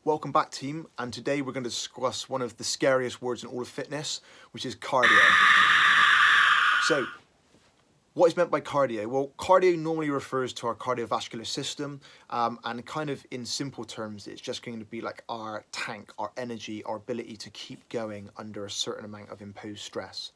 Welcome back, team, and today we're going to discuss one of the scariest words in all of fitness, which is cardio. So, what is meant by cardio? Well, cardio normally refers to our cardiovascular system, and kind of in simple terms, it's just going to be like our tank, our energy, our ability to keep going under a certain amount of imposed stress.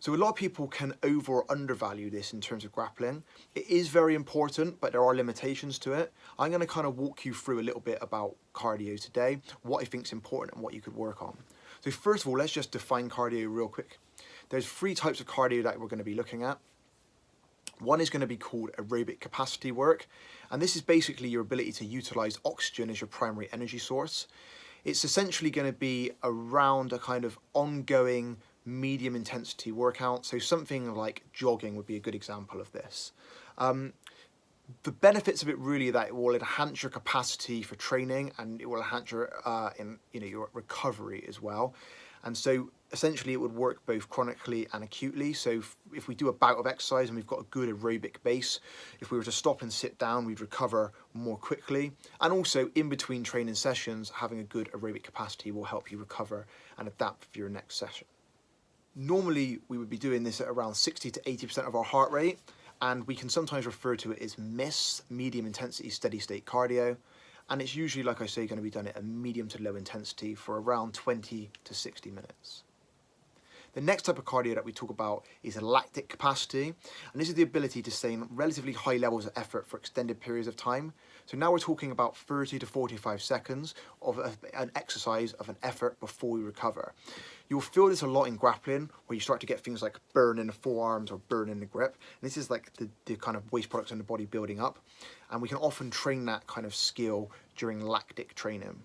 So a lot of people can over or undervalue this in terms of grappling. It is very important, but there are limitations to it. I'm going to kind of walk you through a little bit about cardio today, what I think is important and what you could work on. So first of all, let's just define cardio real quick. There's three types of cardio that we're going to be looking at. One is going to be called aerobic capacity work, and this is basically your ability to utilize oxygen as your primary energy source. It's essentially going to be around a kind of ongoing medium intensity workout, so something like jogging would be a good example of this. The benefits of it really are that it will enhance your capacity for training, and it will enhance your your recovery as well. And so essentially it would work both chronically and acutely. So if we do a bout of exercise and we've got a good aerobic base, if we were to stop and sit down, we'd recover more quickly. And also in between training sessions, having a good aerobic capacity will help you recover and adapt for your next session. Normally we would be doing this at around 60 to 80% of our heart rate, and we can sometimes refer to it as MISS, medium intensity steady state cardio. And it's usually, like I say, going to be done at a medium to low intensity for around 20 to 60 minutes. The next type of cardio that we talk about is lactic capacity, and this is the ability to sustain relatively high levels of effort for extended periods of time. So now we're talking about 30 to 45 seconds of an exercise, of an effort before we recover. You'll feel this a lot in grappling, where you start to get things like burn in the forearms or burn in the grip. And this is like the kind of waste products in the body building up, and we can often train that kind of skill during lactic training.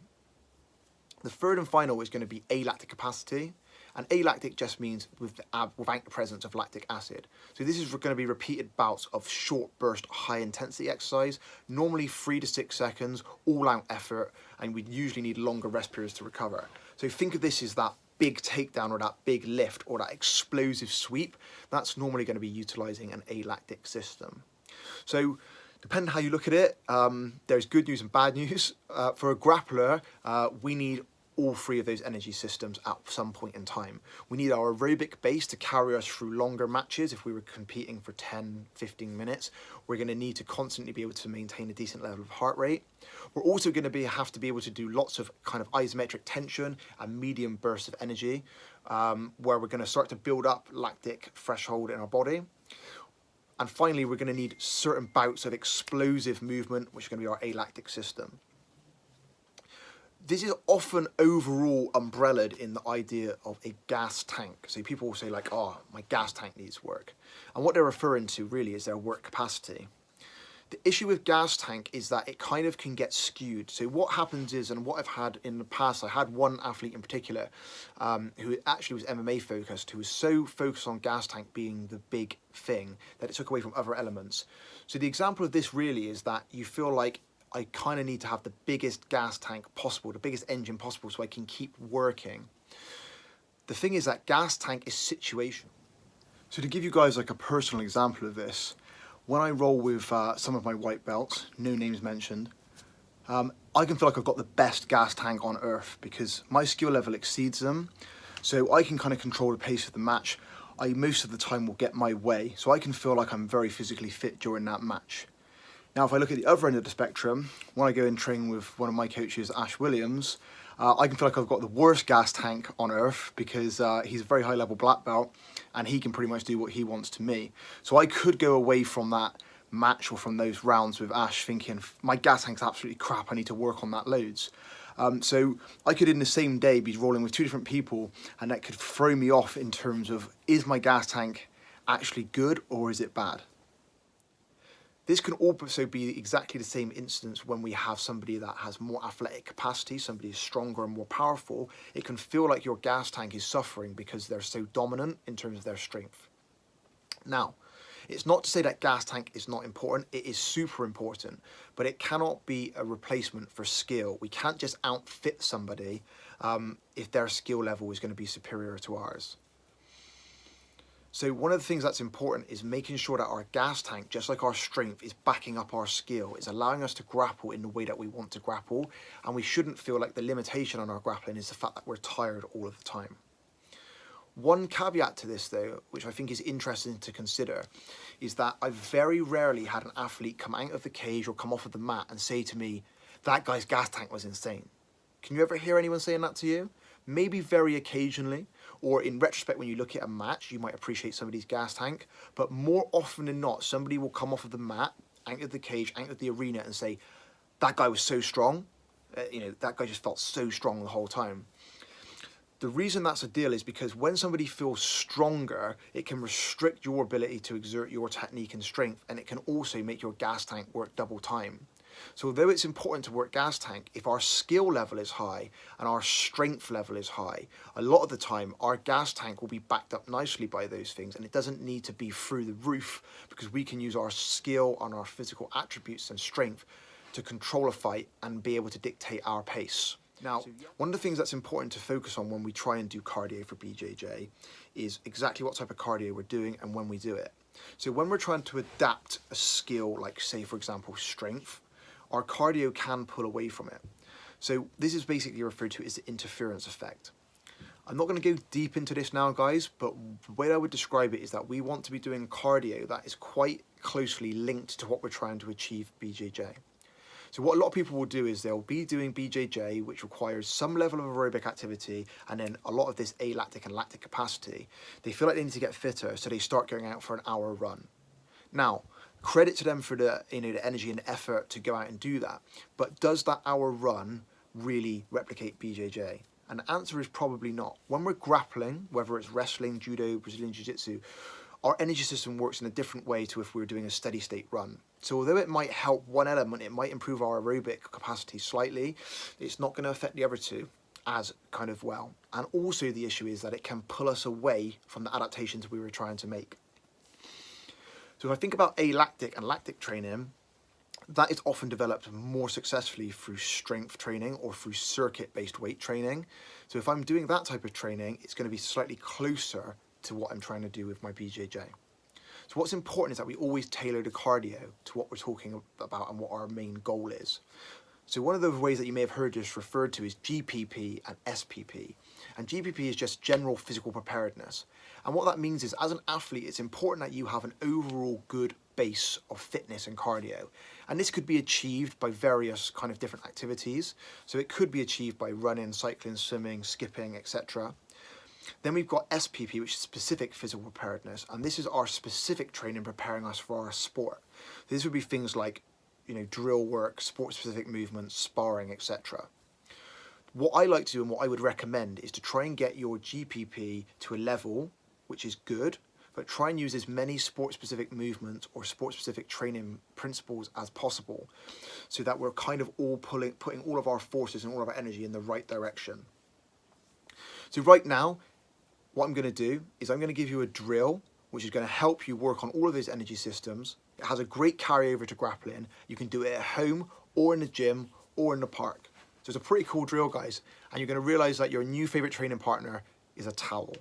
The third and final is going to be alactic capacity. And alactic just means without the presence of lactic acid. So this is going to be repeated bouts of short burst high intensity exercise, normally 3 to 6 seconds, all out effort, and we usually need longer rest periods to recover. So think of this as that big takedown or that big lift or that explosive sweep. That's normally going to be utilizing an alactic system. So depending how you look at it, there's good news and bad news. For a grappler, we need all three of those energy systems at some point in time. We need our aerobic base to carry us through longer matches. If we were competing for 10, 15 minutes, we're going to need to constantly be able to maintain a decent level of heart rate. We're also going to have to be able to do lots of kind of isometric tension and medium bursts of energy, where we're going to start to build up lactic threshold in our body. And finally, we're going to need certain bouts of explosive movement, which is going to be our alactic system. This is often overall umbrellaed in the idea of a gas tank. So people will say like, oh, my gas tank needs work. And what they're referring to really is their work capacity. The issue with gas tank is that it kind of can get skewed. So what happens is, and what I've had in the past, I had one athlete in particular who actually was MMA focused, who was so focused on gas tank being the big thing that it took away from other elements. So the example of this really is that you feel like I kind of need to have the biggest gas tank possible, the biggest engine possible, so I can keep working. The thing is that gas tank is situational. So to give you guys like a personal example of this, when I roll with some of my white belts, no names mentioned, I can feel like I've got the best gas tank on earth because my skill level exceeds them. So I can kind of control the pace of the match. I most of the time will get my way, so I can feel like I'm very physically fit during that match. Now, if I look at the other end of the spectrum, when I go and train with one of my coaches, Ash Williams, I can feel like I've got the worst gas tank on earth because he's a very high level black belt and he can pretty much do what he wants to me. So I could go away from that match or from those rounds with Ash thinking, my gas tank's absolutely crap, I need to work on that loads. So I could in the same day be rolling with two different people and that could throw me off in terms of, is my gas tank actually good or is it bad? This can also be exactly the same instance when we have somebody that has more athletic capacity, somebody is stronger and more powerful. It can feel like your gas tank is suffering because they're so dominant in terms of their strength. Now, it's not to say that gas tank is not important, it is super important, but it cannot be a replacement for skill. We can't just outfit somebody if their skill level is going to be superior to ours. So one of the things that's important is making sure that our gas tank, just like our strength, is backing up our skill. It's allowing us to grapple in the way that we want to grapple, and we shouldn't feel like the limitation on our grappling is the fact that we're tired all of the time. One caveat to this though, which I think is interesting to consider, is that I've very rarely had an athlete come out of the cage or come off of the mat and say to me, that guy's gas tank was insane. Can you ever hear anyone saying that to you? Maybe very occasionally, or in retrospect when you look at a match, you might appreciate somebody's gas tank, but more often than not, somebody will come off of the mat, out of the cage, out of the arena and say, that guy was so strong, that guy just felt so strong the whole time. The reason that's a deal is because when somebody feels stronger, it can restrict your ability to exert your technique and strength, and it can also make your gas tank work double time. So although it's important to work gas tank, if our skill level is high and our strength level is high, a lot of the time our gas tank will be backed up nicely by those things, and it doesn't need to be through the roof because we can use our skill and our physical attributes and strength to control a fight and be able to dictate our pace. Now, one of the things that's important to focus on when we try and do cardio for BJJ is exactly what type of cardio we're doing and when we do it. So when we're trying to adapt a skill, like say for example strength, our cardio can pull away from it. So this is basically referred to as the interference effect. I'm not going to go deep into this now, guys, but the way I would describe it is that we want to be doing cardio that is quite closely linked to what we're trying to achieve BJJ. So what a lot of people will do is they'll be doing BJJ, which requires some level of aerobic activity, and then a lot of this alactic and lactic capacity. They feel like they need to get fitter, so they start going out for an hour run. Now, credit to them for the energy and effort to go out and do that. But does that hour run really replicate BJJ? And the answer is probably not. When we're grappling, whether it's wrestling, judo, Brazilian jiu-jitsu, our energy system works in a different way to if we were doing a steady state run. So although it might help one element, it might improve our aerobic capacity slightly, it's not going to affect the other two as kind of well. And also the issue is that it can pull us away from the adaptations we were trying to make. So if I think about alactic and lactic training, that is often developed more successfully through strength training or through circuit-based weight training. So if I'm doing that type of training, it's going to be slightly closer to what I'm trying to do with my BJJ. So what's important is that we always tailor the cardio to what we're talking about and what our main goal is. So one of the ways that you may have heard this referred to is GPP and SPP. And GPP is just general physical preparedness. And what that means is as an athlete, it's important that you have an overall good base of fitness and cardio. And this could be achieved by various kind of different activities. So it could be achieved by running, cycling, swimming, skipping, etc. Then we've got SPP, which is specific physical preparedness, and this is our specific training preparing us for our sport. These would be things like, drill work, sport-specific movements, sparring, etc. What I like to do and what I would recommend is to try and get your GPP to a level which is good, but try and use as many sport-specific movements or sport-specific training principles as possible, so that we're kind of all putting all of our forces and all of our energy in the right direction. So right now, what I'm going to do is I'm going to give you a drill which is going to help you work on all of those energy systems. It has a great carryover to grappling. You can do it at home or in the gym or in the park. So it's a pretty cool drill, guys, and you're going to realize that your new favorite training partner is a towel.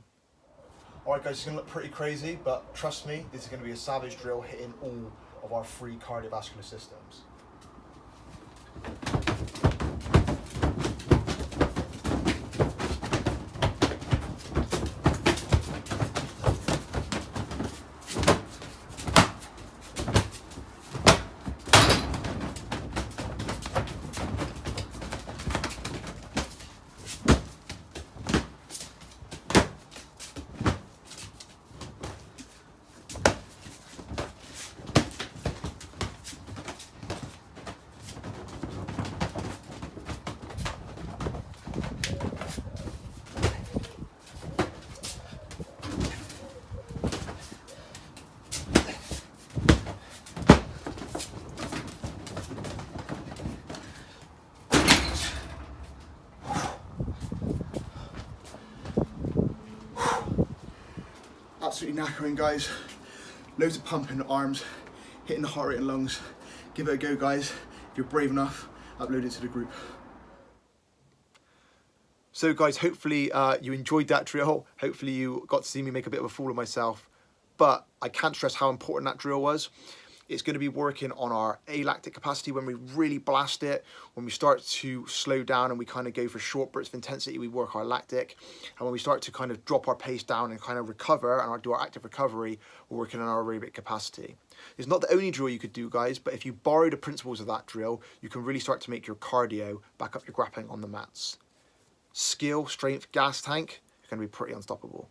All right, guys, it's going to look pretty crazy, but trust me, this is going to be a savage drill hitting all of our three cardiovascular systems. Absolutely knackering, guys. Loads of pump in the arms, hitting the heart rate and lungs. Give it a go, guys. If you're brave enough, upload it to the group. So guys, hopefully you enjoyed that drill. Hopefully you got to see me make a bit of a fool of myself. but I can't stress how important that drill was. It's going to be working on our alactic capacity when we really blast it. When we start to slow down and we kind of go for short bursts of intensity, we work our lactic. And when we start to kind of drop our pace down and kind of recover and do our active recovery, we're working on our aerobic capacity. It's not the only drill you could do, guys, but if you borrow the principles of that drill, you can really start to make your cardio back up your grappling on the mats. Skill, strength, gas tank, are going to be pretty unstoppable.